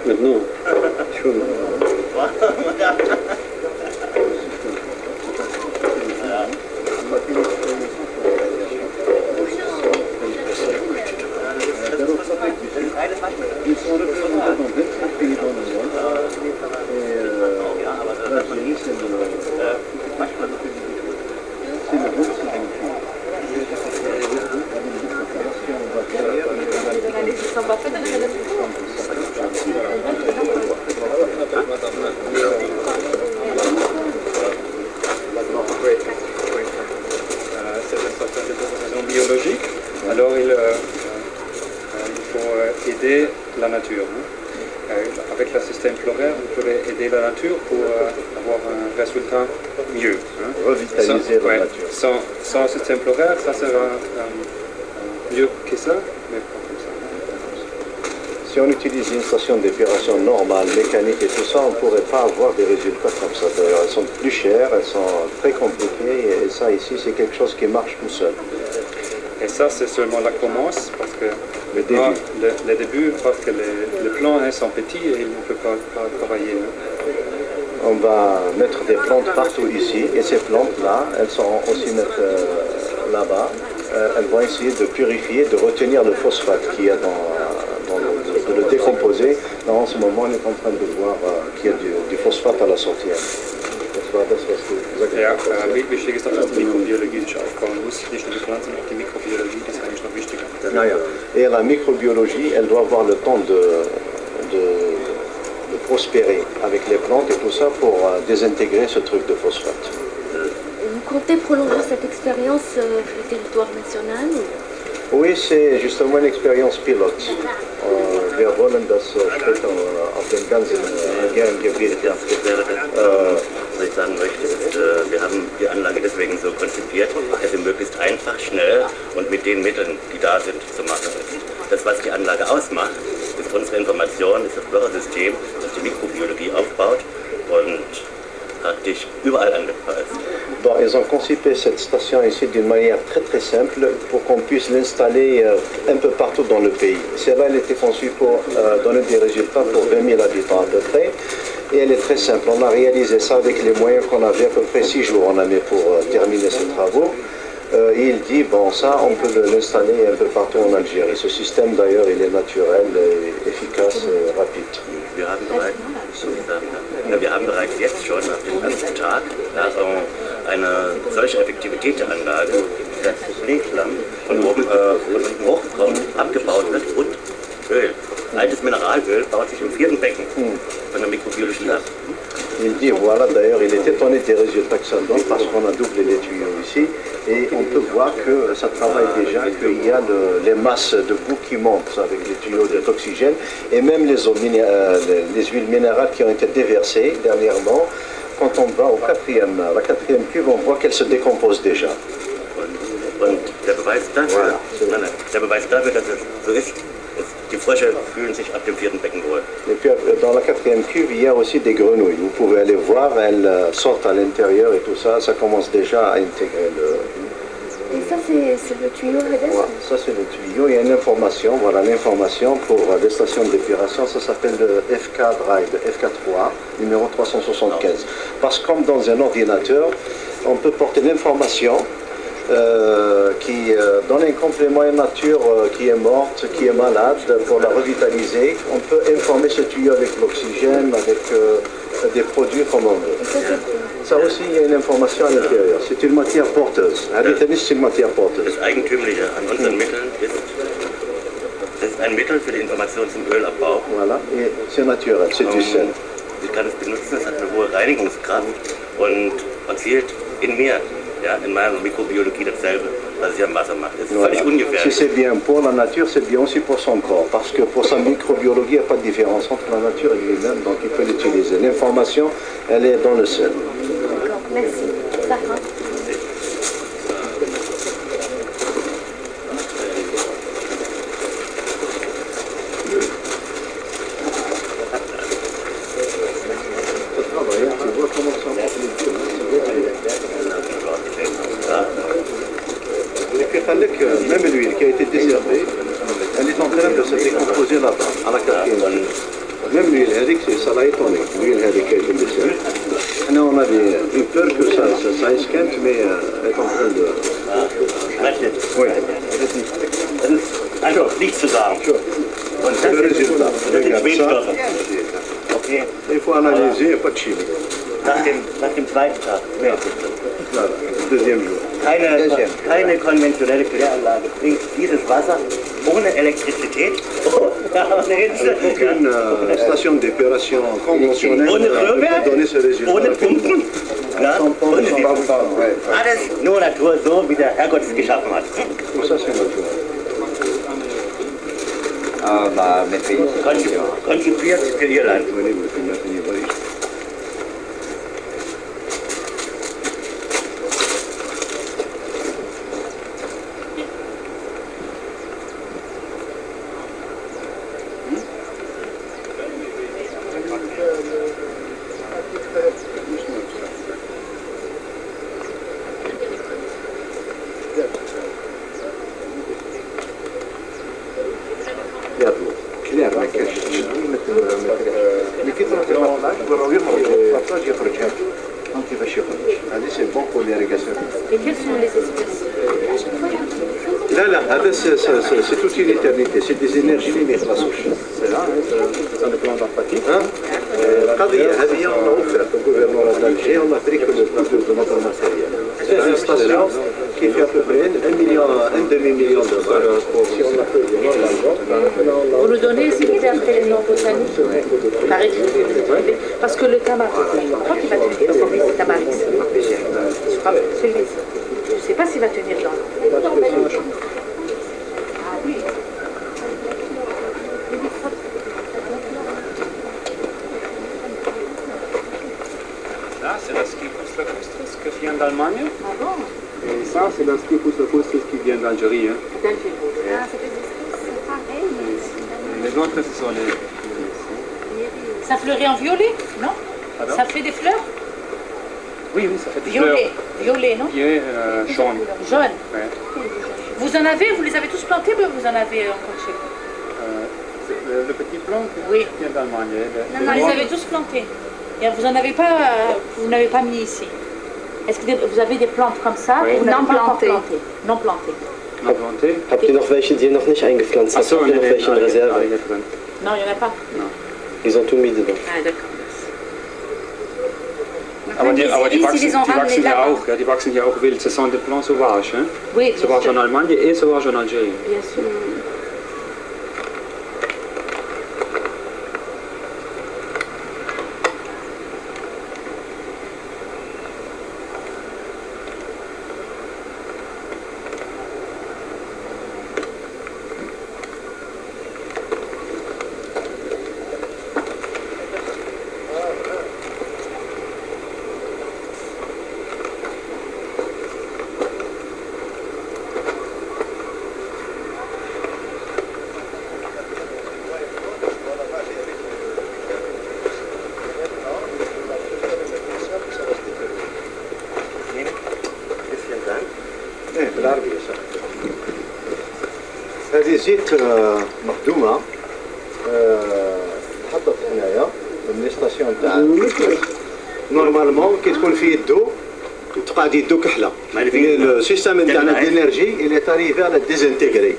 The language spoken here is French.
maintenant. Chaud. Ils sont représentés dans 24 pays dans le monde. Et l'Algérie, c'est le 26e pays. C'est une raison biologique. Alors il faut aider la nature. Avec le système floraire, vous pouvez aider la nature pour avoir un résultat mieux. Revitaliser la nature. Sans système floraire, ça sera mieux que ça, mais pas comme ça. Si on utilise une station d'épuration normale, mécanique et tout ça, on ne pourrait pas avoir des résultats comme ça. D'ailleurs, elles sont plus chères, elles sont très compliquées, et ça ici, c'est quelque chose qui marche tout seul. Et ça, c'est seulement la commence, parce que le début, parce que les plants sont petits et ils ne peuvent pas travailler. On va mettre des plantes partout ici, et ces plantes-là, elles seront aussi mettre là-bas. Elles vont essayer de purifier, de retenir le phosphate qu'il y a de le décomposer. Là, en ce moment, on est en train de voir qu'il y a du phosphate à la sortie. Das war das, was du gesagt hast. Ja, wichtig ist, dass die Mikrobiologie sich aufbauen muss. Nicht nur die Pflanzen, auch die Mikrobiologie, das ist eigentlich noch wichtiger. Et la microbiologie, elle doit avoir le temps de prospérer avec les plantes et tout ça pour désintégrer ce truc de phosphate. Vous comptez prolonger cette expérience sur le territoire national? Oui, c'est justement une expérience pilote. Wir wollen das später auf dem ganzen Gebiet. Was ich sagen möchte, ist, wir haben die Anlage deswegen so konzipiert, dass sie möglichst einfach, schnell und mit den Mitteln, die da sind, zu machen ist. Das, was die Anlage ausmacht, ist unsere Information, ist das Blöcher-System, das die Mikrobiologie aufbaut und praktisch überall anwendbar ist. Bon, ils ont conçu cette station ici d'une manière très très simple pour qu'on puisse l'installer un peu partout dans le pays. Celle-là, elle était conçue pour donner des résultats pour 20 000 habitants à peu près. Et elle est très simple. On a réalisé ça avec les moyens qu'on avait, à peu près 6 jours on a mis pour terminer ces travaux. Et il dit, bon, ça, on peut l'installer un peu partout en Algérie. Ce système, d'ailleurs, il est naturel, efficace, rapide. Wir haben bereits jetzt schon auf dem ersten Tag eine solche Effektivität der Anlage, dass das Blechlamm von oben hochkommt, abgebaut wird und Öl. Altes Mineralöl baut sich im 4. Becken von der mikrobiologischen ab. Il dit, voilà, d'ailleurs, il est étonné des résultats que ça donne parce qu'on a doublé les tuyaux ici et on peut voir que ça travaille déjà, qu'il y a les masses de boue qui montent avec les tuyaux d'oxygène et même les huiles minérales qui ont été déversées dernièrement. Quand on va la quatrième cuve, on voit qu'elle se décompose déjà. Und der Beweis dafür, dass es so ist, die Frösche fühlen sich ab dem 4. Becken wohl. Et puis dans la 4e cuve, il y a aussi des grenouilles. Vous pouvez aller voir, elles sortent à l'intérieur et tout ça, ça commence déjà à intégrer le... Et ça, c'est le tuyau REDES? Ouais, ça c'est le tuyau. Il y a une information, voilà l'information pour les stations d'épuration. Ça s'appelle le FK Drive, FK3, numéro 375. Parce que comme dans un ordinateur, on peut porter l'information qui donne un complément à une nature qui est morte, qui est malade, pour la revitaliser. On peut informer ce tuyau avec l'oxygène, avec des produits comme on veut. Ça aussi, il y a une information à l'intérieur. C'est une matière porteuse. C'est une matière porteuse. Das Eigentümliche an unseren Mitteln ist, es ist ein Mittel für die Information zum Ölabbau. Voilà, et c'est naturel, c'est du sel. Ich kann es benutzen, es hat eine hohe Reinigungskraft und erzielt in mir, ja, in meiner Mikrobiologie dasselbe, was es ja im Wasser macht. Es ist völlig ungefährlich. Si c'est bien pour la nature, c'est bien aussi pour son corps. Parce que pour sa microbiologie, il n'y a pas de différence entre la nature et lui-même, donc il peut l'utiliser. L'information, elle est dans le sel. D'accord, merci. Sarah. Même l'huile qui a été desservée, elle est en train de se décomposer là-bas, à la 4e. Même l'huile هذيك ça l'a étonné. L'huile هذيك qui est tombée. Nous on avait eu peur que ça esquinte, mais elle est en train de... Oui. Also, nichts zu sagen. Und C'est le résultat. das sind Regarde ça. Schwebstoffe. Okay. Il faut analyser, il n'y a pas de chimie. Nach dem zweiten Tag. Voilà, deuxième jour. Keine konventionelle Kläranlage bringt dieses Wasser ohne Elektrizität, Aucune station d'épuration conventionnelle ohne peut Rührwerk, donner ce résultat. ohne Pumpen. Ja? Alles nur Natur, so wie der Herrgott es geschaffen hat. Tout ça, c'est naturel. Konzipiert für ihr Land. كلير ما كاينش ملي كيطلع في الطلاق يقولوا يخرج الفرطاج يخرج هكا فهم كيفاش يخرج هذه سي بون بور ليريغاسيون Et quelles sont les espèces? لا لا هذا سي توت اون ايترنيتي سي دي زينيرجي اللي ما يخلصوش Dans le plan d'empathie. القضيه هذه on a offert au gouvernement d'Alger on a pris que le produit de notre matériel c'est une station qui fait à peu près 1 demi-million de dollars si on a fait normalement Vous nous donnez, s'il vous plaît, un prénom botanique par écrit. Parce que le tamaris, je crois qu'il va tenir. Parce qu'on dit c'est tamaris. Je crois que celui-ci. Je ne sais pas s'il va tenir dans l'eau. Là, c'est la Scipus lacustris qui vient d'Allemagne. Ah bon? Et ça, c'est la Scipus lacustris qui vient d'Algérie. Hein. Ah, c'est des espèces pareilles. Les autres, ce sont les... Ça fleurit en violet, non? Pardon? Ça fait des fleurs? Oui, ça fait des Violet, violet, non? Qui est jaune. Jaune. Ouais. Vous en avez, vous les avez tous plantés ou vous en avez encore chez vous? Le petit plant qui Oui. vient d'Allemagne. Non, non, vous les avez tous plantés. Et vous en avez pas, vous n'avez pas mis ici. Est-ce que vous avez des plantes comme ça Oui. que vous n'avez Non pas encore plantées. plantées? Non plantées. Non planté. Habt ihr noch welche, die ihr noch nicht eingepflanzt habt? Achso, Habt ihr noch welche in Reserve? drin. Non, il n'y en a pas. Ils ont tout mis dedans. Ah, d'accord. Aber die ils wachsen, les ont ramenés wachsen hier là-bas. auch. Ja, die wachsen hier auch wild. Ce sont des plants sauvages. Hein? Oui, Sauvages en Allemagne et sauvages en Algérie. bien sûr. ايه بالعربية صح هذه زيت مخدومة تحطت هنايا من ستاسيون تاع نورمالمون كي تكون فيه الدو تقعد يدو كحلة السيستم تاعنا دينيرجي il est arrivé à la désintégré